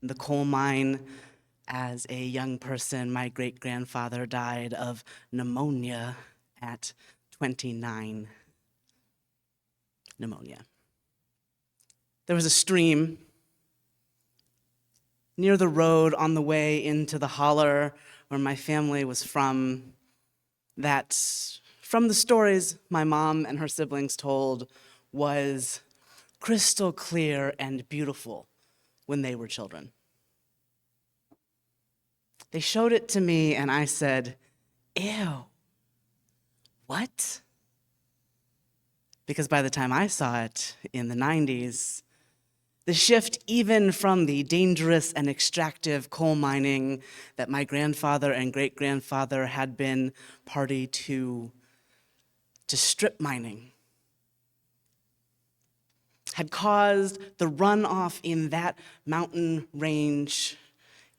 in the coal mine. As a young person, my great-grandfather died of pneumonia at 29. Pneumonia. There was a stream near the road on the way into the holler where my family was from that, from the stories my mom and her siblings told, was crystal clear and beautiful when they were children. They showed it to me and I said, ew, what? Because by the time I saw it in the 90s, the shift even from the dangerous and extractive coal mining that my grandfather and great-grandfather had been party to strip mining had caused the runoff in that mountain range,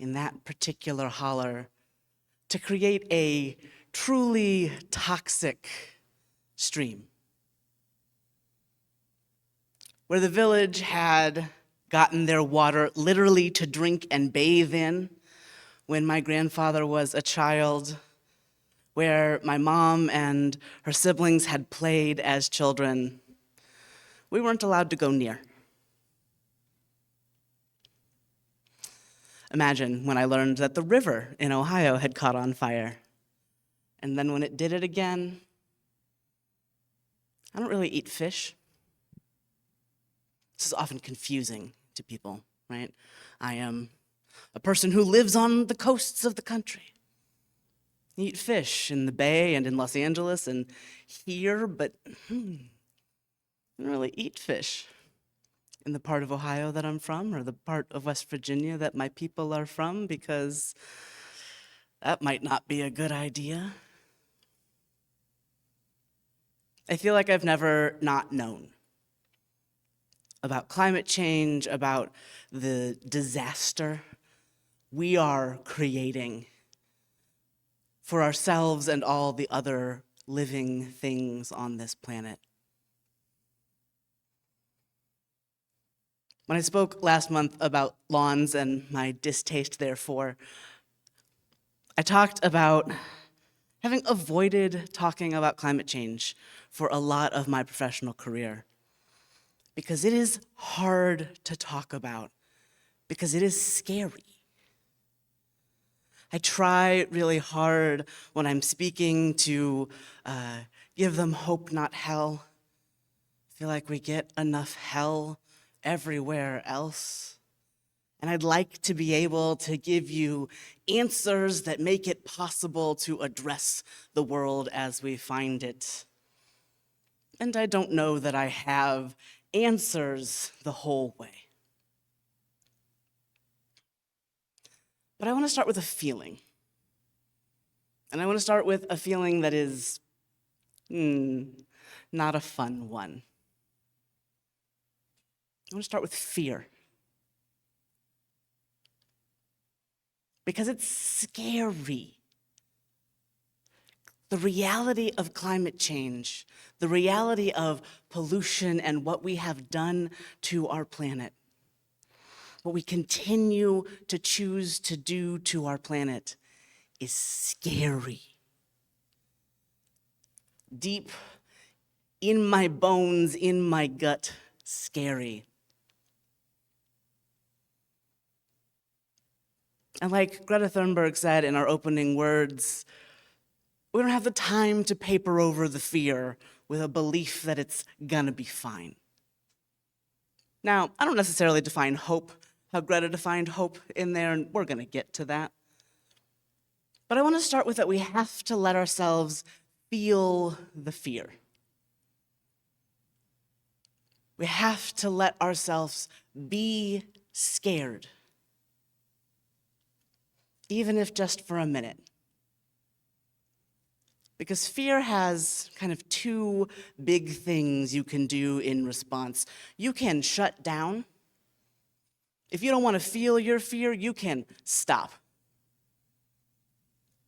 in that particular holler, to create a truly toxic stream, where the village had gotten their water literally to drink and bathe in when my grandfather was a child, where my mom and her siblings had played as children. We weren't allowed to go near. Imagine when I learned that the river in Ohio had caught on fire. And then when it did it again, I don't really eat fish. This is often confusing to people, right? I am a person who lives on the coasts of the country. I eat fish in the Bay and in Los Angeles and here, but I don't really eat fish in the part of Ohio that I'm from or the part of West Virginia that my people are from, because that might not be a good idea. I feel like I've never not known about climate change, about the disaster we are creating for ourselves and all the other living things on this planet. When I spoke last month about lawns and my distaste therefore, I talked about having avoided talking about climate change for a lot of my professional career, because it is hard to talk about, because it is scary. I try really hard when I'm speaking to give them hope, not hell. I feel like we get enough hell everywhere else. And I'd like to be able to give you answers that make it possible to address the world as we find it. And I don't know that I have answers the whole way. But I want to start with a feeling. And I want to start with a feeling that is not a fun one. I want to start with fear. Because it's scary. The reality of climate change, the reality of pollution and what we have done to our planet, what we continue to choose to do to our planet, is scary. Deep in my bones, in my gut, scary. And like Greta Thunberg said in our opening words, we don't have the time to paper over the fear with a belief that it's gonna be fine. Now, I don't necessarily define hope how Greta defined hope in there, and we're gonna get to that. But I wanna start with that we have to let ourselves feel the fear. We have to let ourselves be scared, even if just for a minute. Because fear has kind of two big things you can do in response. You can shut down. If you don't want to feel your fear, you can stop.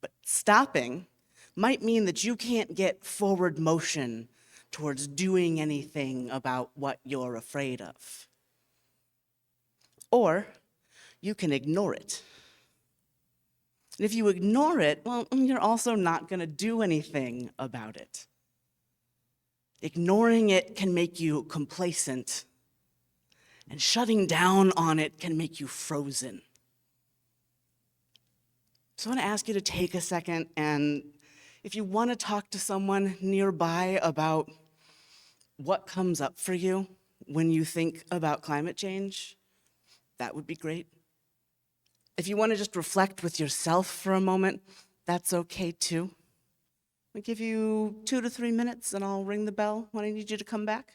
But stopping might mean that you can't get forward motion towards doing anything about what you're afraid of. Or you can ignore it. And if you ignore it, well, you're also not going to do anything about it. Ignoring it can make you complacent, and shutting down on it can make you frozen. So I want to ask you to take a second, and if you want to talk to someone nearby about what comes up for you when you think about climate change, that would be great. If you want to just reflect with yourself for a moment, that's okay too. I'll give you 2 to 3 minutes and I'll ring the bell when I need you to come back.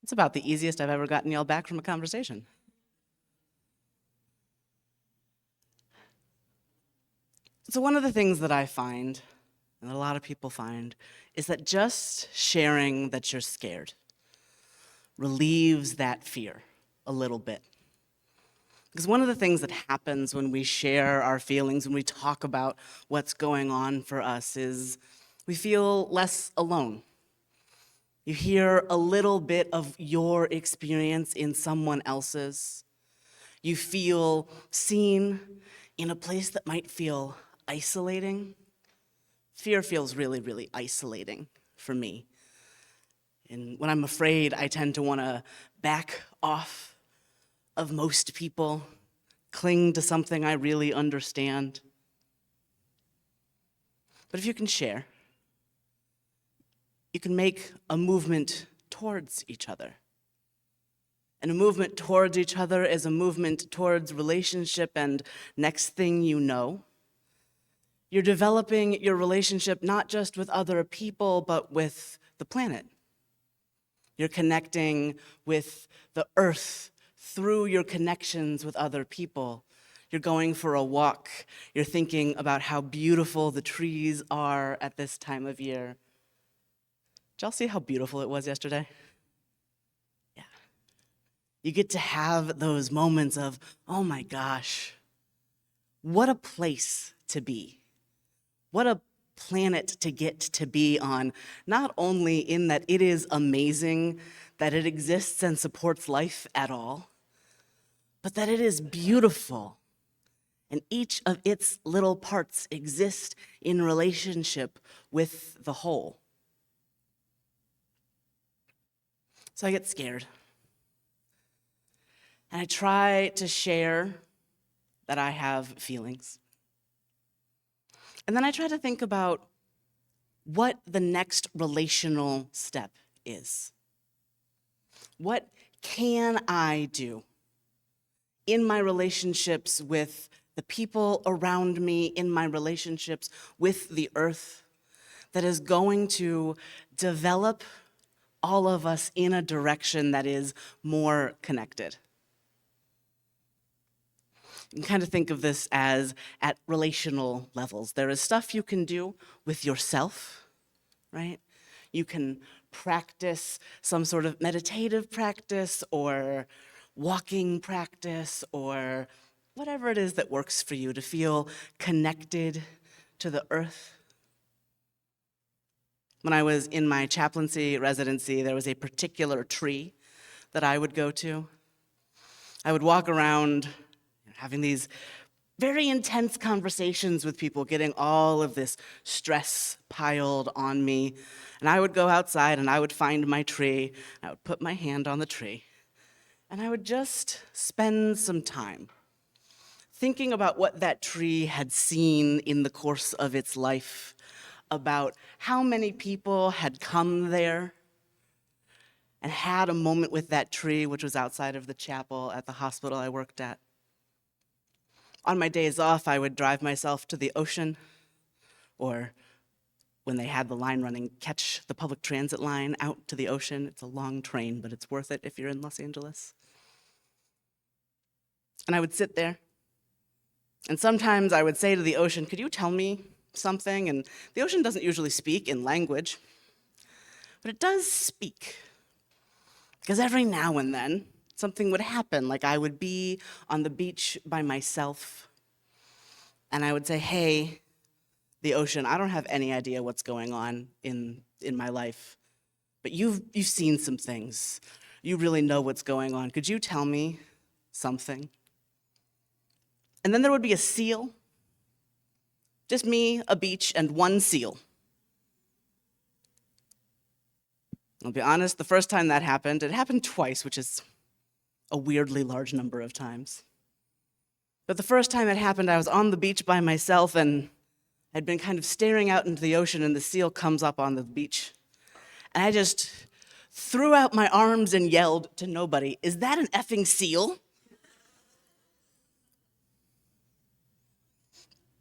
It's about the easiest I've ever gotten y'all back from a conversation. So one of the things that I find, and that a lot of people find, is that just sharing that you're scared relieves that fear a little bit. Because one of the things that happens when we share our feelings, when we talk about what's going on for us, is we feel less alone. You hear a little bit of your experience in someone else's. You feel seen in a place that might feel isolating. Fear feels really, really isolating for me. And when I'm afraid, I tend to want to back off of most people, cling to something I really understand. But if you can share, you can make a movement towards each other. And a movement towards each other is a movement towards relationship, and next thing you know, you're developing your relationship not just with other people, but with the planet. You're connecting with the earth through your connections with other people. You're going for a walk. You're thinking about how beautiful the trees are at this time of year. Did y'all see how beautiful it was yesterday? Yeah. You get to have those moments of, oh my gosh, what a place to be. What a planet to get to be on, not only in that it is amazing that it exists and supports life at all, but that it is beautiful and each of its little parts exist in relationship with the whole. So I get scared. And I try to share that I have feelings. And then I try to think about what the next relational step is. What can I do in my relationships with the people around me, in my relationships with the earth, that is going to develop all of us in a direction that is more connected? You can kind of think of this as at relational levels. There is stuff you can do with yourself, right? You can practice some sort of meditative practice or walking practice or whatever it is that works for you to feel connected to the earth. When I was in my chaplaincy residency, there was a particular tree that I would go to. I would walk around having these very intense conversations with people, getting all of this stress piled on me. And I would go outside and I would find my tree. I would put my hand on the tree. And I would just spend some time thinking about what that tree had seen in the course of its life, about how many people had come there and had a moment with that tree, which was outside of the chapel at the hospital I worked at. On my days off, I would drive myself to the ocean, or when they had the line running, catch the public transit line out to the ocean. It's a long train, but it's worth it if you're in Los Angeles. And I would sit there. And sometimes I would say to the ocean, could you tell me something? And the ocean doesn't usually speak in language, but it does speak. Because every now and then, something would happen, like I would be on the beach by myself, and I would say, hey, the ocean, I don't have any idea what's going on in my life, but you've seen some things. You really know what's going on. Could you tell me something? And then there would be a seal, just me, a beach, and one seal. I'll be honest, the first time that happened, it happened twice, which is a weirdly large number of times. But the first time it happened, I was on the beach by myself and I'd been kind of staring out into the ocean, and the seal comes up on the beach. And I just threw out my arms and yelled to nobody, is that an effing seal?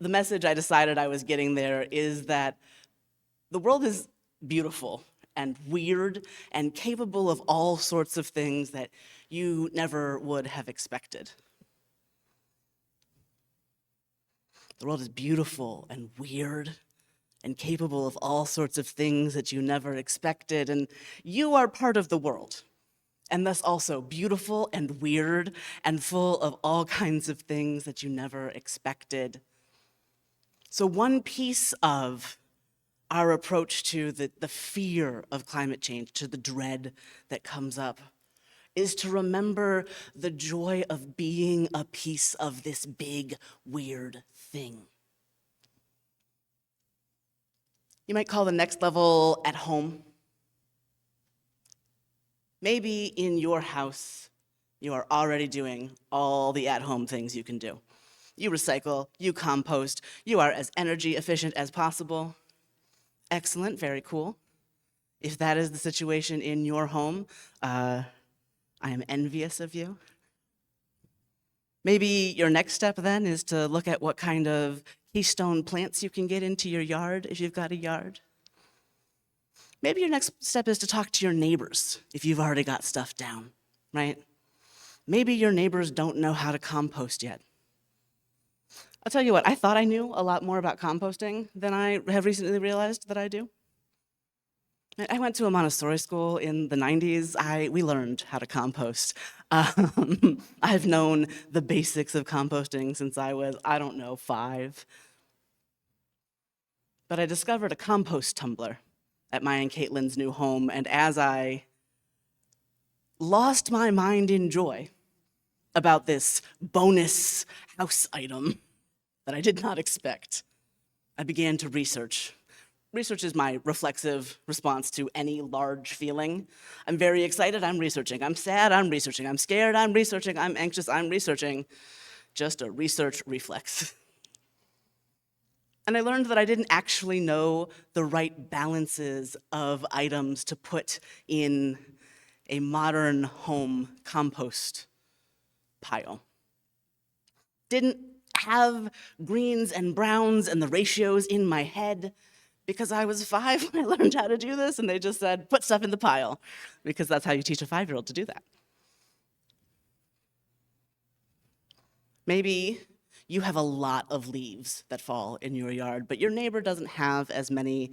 The message I decided I was getting there is that the world is beautiful and weird and capable of all sorts of things that you never would have expected. The world is beautiful and weird and capable of all sorts of things that you never expected, and you are part of the world, and thus also beautiful and weird and full of all kinds of things that you never expected. So one piece of our approach to the fear of climate change, to the dread that comes up, is to remember the joy of being a piece of this big, weird thing. You might call the next level at home. Maybe in your house, you are already doing all the at-home things you can do. You recycle, you compost, you are as energy efficient as possible. Excellent, very cool. If that is the situation in your home, I am envious of you. Maybe your next step then is to look at what kind of keystone plants you can get into your yard if you've got a yard. Maybe your next step is to talk to your neighbors if you've already got stuff down, right? Maybe your neighbors don't know how to compost yet. I'll tell you what, I thought I knew a lot more about composting than I have recently realized that I do. I went to a Montessori school in the 90s. We learned how to compost. I've known the basics of composting since I was, 5. But I discovered a compost tumbler at my and Caitlin's new home, and as I lost my mind in joy about this bonus house item that I did not expect, I began to research. Research is my reflexive response to any large feeling. I'm very excited, I'm researching. I'm sad, I'm researching. I'm scared, I'm researching. I'm anxious, I'm researching. Just a research reflex. And I learned that I didn't actually know the right balances of items to put in a modern home compost pile. Didn't have greens and browns and the ratios in my head because I was 5 when I learned how to do this, and they just said, put stuff in the pile, because that's how you teach a 5-year-old to do that. Maybe you have a lot of leaves that fall in your yard, but your neighbor doesn't have as many,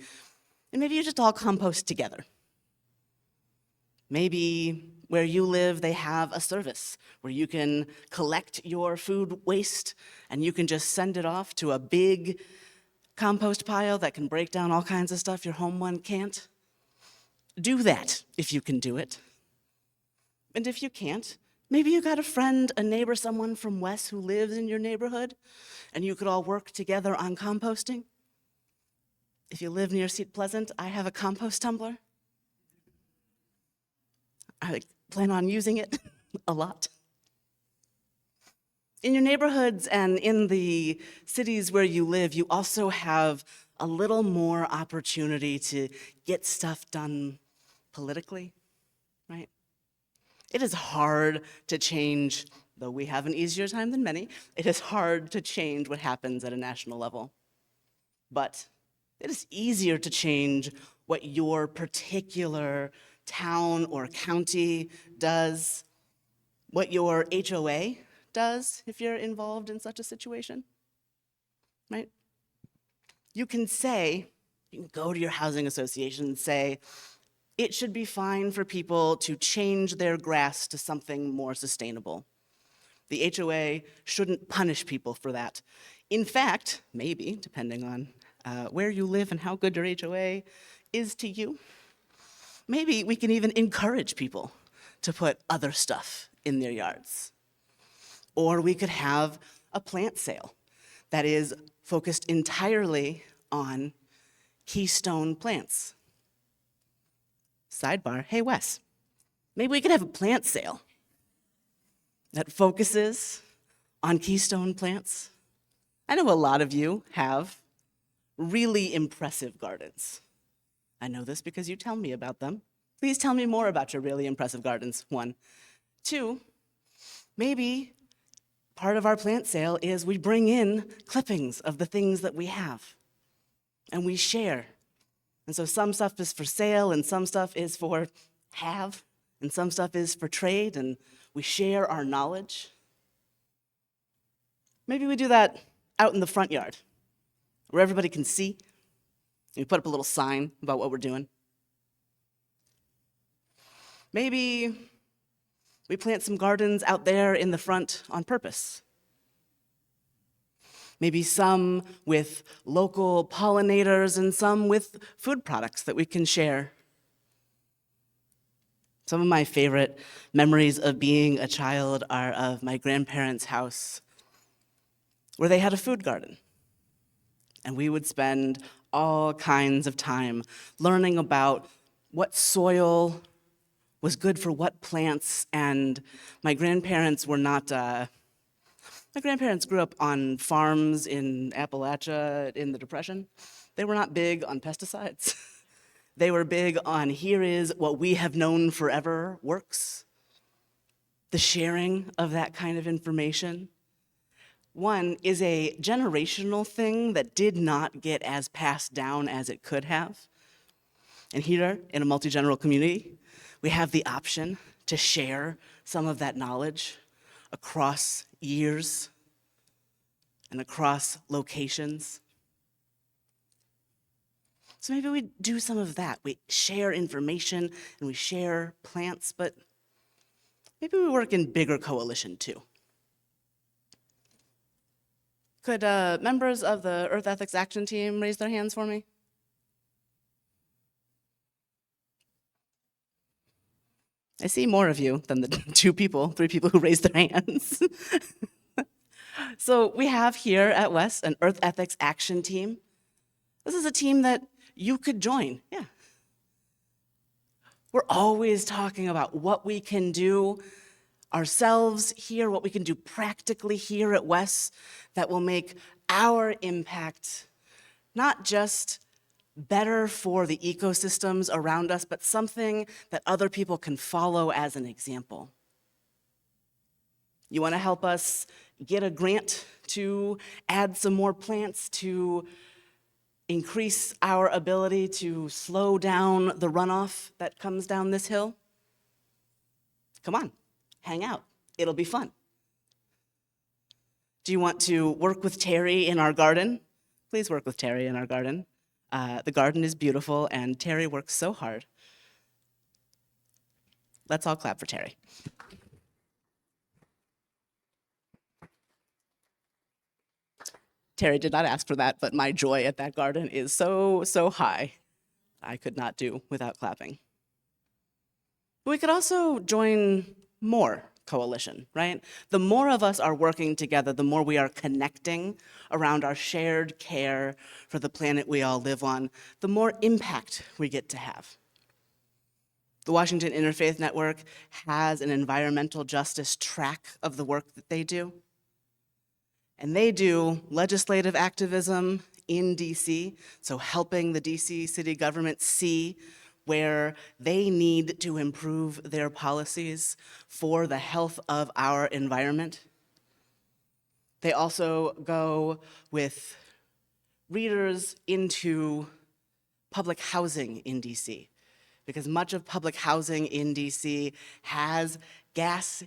and maybe you just all compost together. Maybe where you live, they have a service where you can collect your food waste and you can just send it off to a big compost pile that can break down all kinds of stuff your home one can't. Do that if you can do it. And if you can't, maybe you got a friend, a neighbor, someone from WES who lives in your neighborhood, and you could all work together on composting. If you live near Seat Pleasant, I have a compost tumbler. I plan on using it a lot. In your neighborhoods and in the cities where you live, you also have a little more opportunity to get stuff done politically, right? It is hard to change, though we have an easier time than many, it is hard to change what happens at a national level. But it is easier to change what your particular town or county does, what your HOA does if you're involved in such a situation, right? You can go to your housing association and say, it should be fine for people to change their grass to something more sustainable. The HOA shouldn't punish people for that. In fact, maybe, depending on where you live and how good your HOA is to you, maybe we can even encourage people to put other stuff in their yards. Or we could have a plant sale that is focused entirely on keystone plants. Sidebar, hey Wes, maybe we could have a plant sale that focuses on keystone plants. I know a lot of you have really impressive gardens. I know this because you tell me about them. Please tell me more about your really impressive gardens, 1. 2, maybe part of our plant sale is we bring in clippings of the things that we have and we share. And so some stuff is for sale and some stuff is for have and some stuff is for trade, and we share our knowledge. Maybe we do that out in the front yard where everybody can see. We put up a little sign about what we're doing. Maybe we plant some gardens out there in the front on purpose. Maybe some with local pollinators and some with food products that we can share. Some of my favorite memories of being a child are of my grandparents' house, where they had a food garden. And we would spend all kinds of time learning about what soil was good for what plants. And my grandparents were not, my grandparents grew up on farms in Appalachia in the Depression. They were not big on pesticides. They were big on here is what we have known forever works. The sharing of that kind of information. One is a generational thing that did not get as passed down as it could have. And here, in a multi-general community, we have the option to share some of that knowledge across years and across locations. So maybe we do some of that. We share information and we share plants, but maybe we work in bigger coalition too. Could members of the Earth Ethics Action Team raise their hands for me? I see more of you than the 3 people who raised their hands. So we have here at WES an Earth Ethics Action Team. This is a team that you could join, yeah. We're always talking about what we can do ourselves here, what we can do practically here at WES that will make our impact not just better for the ecosystems around us, but something that other people can follow as an example. You want to help us get a grant to add some more plants to increase our ability to slow down the runoff that comes down this hill? Come on, hang out. It'll be fun. Do you want to work with Terry in our garden? Please work with Terry in our garden. The garden is beautiful, and Terry works so hard. Let's all clap for Terry. Terry did not ask for that, but my joy at that garden is so, so high. I could not do without clapping. But we could also join more coalition, right? The more of us are working together, the more we are connecting around our shared care for the planet we all live on, the more impact we get to have. The Washington Interfaith Network has an environmental justice track of the work that they do. And they do legislative activism in DC, so helping the DC city government see where they need to improve their policies for the health of our environment. They also go with readers into public housing in DC, because much of public housing in DC has gas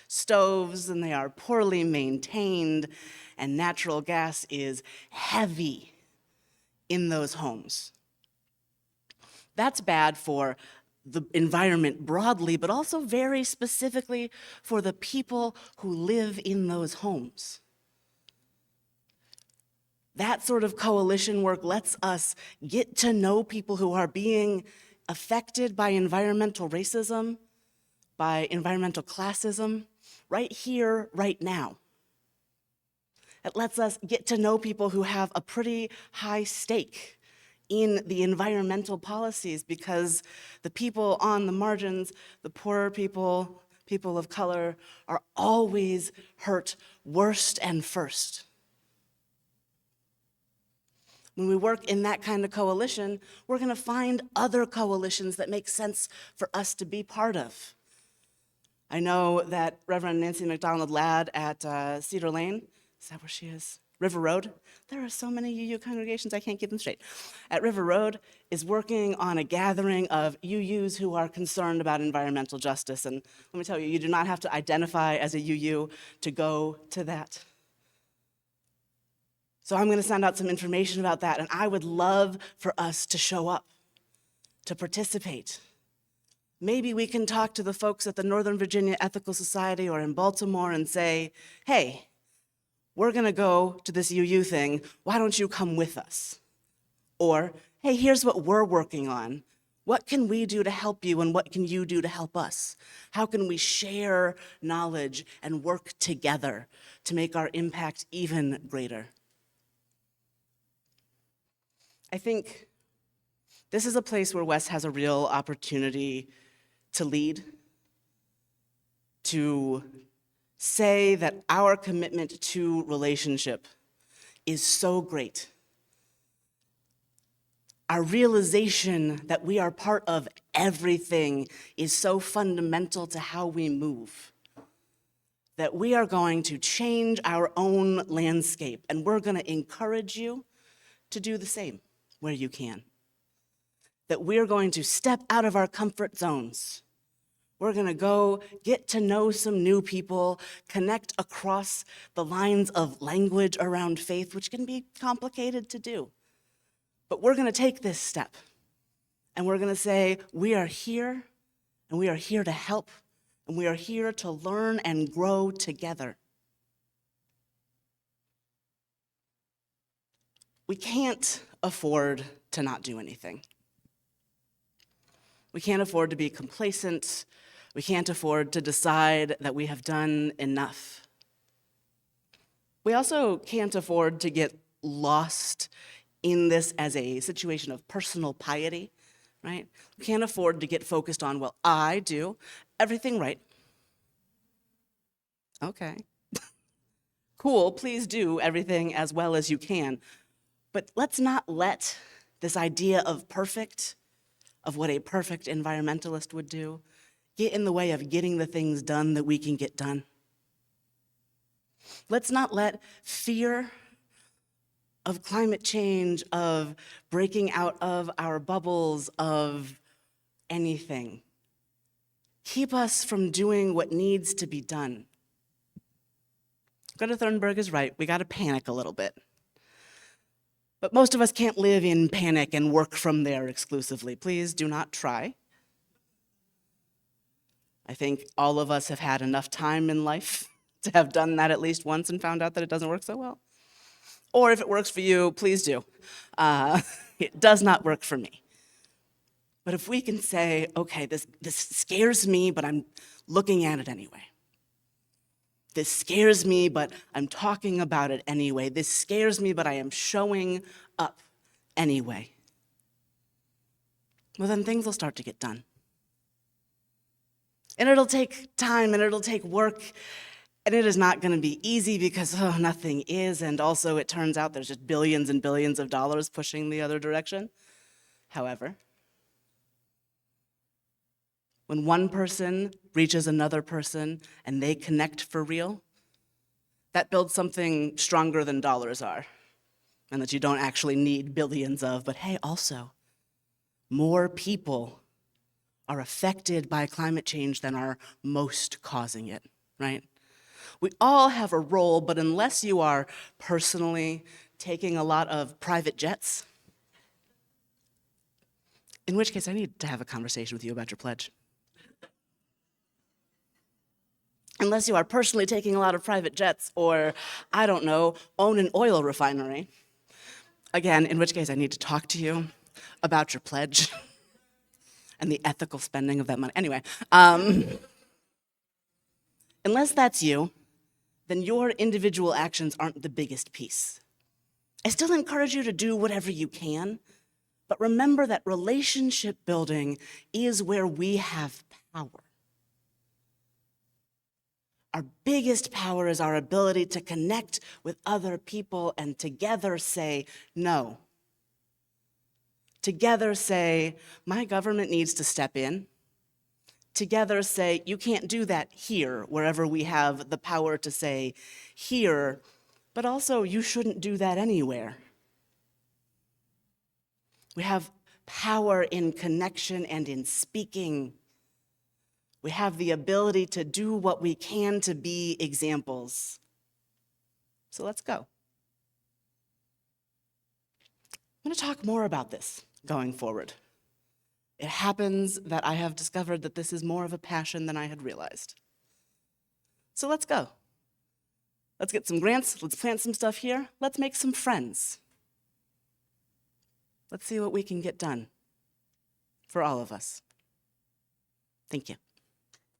stoves, and they are poorly maintained, and natural gas is heavy in those homes. That's bad for the environment broadly, but also very specifically for the people who live in those homes. That sort of coalition work lets us get to know people who are being affected by environmental racism, by environmental classism, right here, right now. It lets us get to know people who have a pretty high stake in the environmental policies, because the people on the margins, the poorer people, people of color, are always hurt worst and first. When we work in that kind of coalition, we're going to find other coalitions that make sense for us to be part of. I know that Reverend Nancy McDonald Ladd at Cedar Lane, is that where she is? River Road. There are so many UU congregations, I can't keep them straight. At River Road is working on a gathering of UUs who are concerned about environmental justice. And let me tell you, you do not have to identify as a UU to go to that. So I'm going to send out some information about that, and I would love for us to show up, to participate. Maybe we can talk to the folks at the Northern Virginia Ethical Society or in Baltimore and say, hey, we're going to go to this UU thing, why don't you come with us? Or, hey, here's what we're working on. What can we do to help you, and what can you do to help us? How can we share knowledge and work together to make our impact even greater? I think this is a place where WES has a real opportunity to lead, to say that our commitment to relationship is so great. Our realization that we are part of everything is so fundamental to how we move, that we are going to change our own landscape, and we're going to encourage you to do the same where you can. That we're going to step out of our comfort zones. We're going to go get to know some new people, connect across the lines of language around faith, which can be complicated to do. But we're going to take this step, and we're going to say, we are here, and we are here to help, and we are here to learn and grow together. We can't afford to not do anything. We can't afford to be complacent. We can't afford to decide that we have done enough. We also can't afford to get lost in this as a situation of personal piety, right? We can't afford to get focused on, well, I do everything right. Okay. Cool, please do everything as well as you can. But let's not let this idea of perfect, of what a perfect environmentalist would do, get in the way of getting the things done that we can get done. Let's not let fear of climate change, of breaking out of our bubbles, of anything, keep us from doing what needs to be done. Greta Thunberg is right, we gotta panic a little bit. But most of us can't live in panic and work from there exclusively. Please do not try. I think all of us have had enough time in life to have done that at least once and found out that it doesn't work so well. Or if it works for you, please do. It does not work for me. But if we can say, okay, this scares me, but I'm looking at it anyway. This scares me, but I'm talking about it anyway. This scares me, but I am showing up anyway. Well, then things will start to get done. And it'll take time, and it'll take work, and it is not going to be easy because nothing is, and also it turns out there's just billions and billions of dollars pushing the other direction. However, when one person reaches another person and they connect for real, that builds something stronger than dollars are, and that you don't actually need billions of, but hey, also, more people are affected by climate change than are most causing it, right? We all have a role, but unless you are personally taking a lot of private jets, in which case I need to have a conversation with you about your pledge. Unless you are personally taking a lot of private jets or, I don't know, own an oil refinery. Again, in which case I need to talk to you about your pledge and the ethical spending of that money. Anyway, unless that's you, then your individual actions aren't the biggest piece. I still encourage you to do whatever you can, but remember that relationship building is where we have power. Our biggest power is our ability to connect with other people and together say no. Together say, my government needs to step in. Together say, you can't do that here, wherever we have the power to say here, but also you shouldn't do that anywhere. We have power in connection and in speaking. We have the ability to do what we can to be examples. So let's go. I'm going to talk more about this going forward. It happens that I have discovered that this is more of a passion than I had realized. So let's go. Let's get some grants, let's plant some stuff here, let's make some friends. Let's see what we can get done for all of us. Thank you.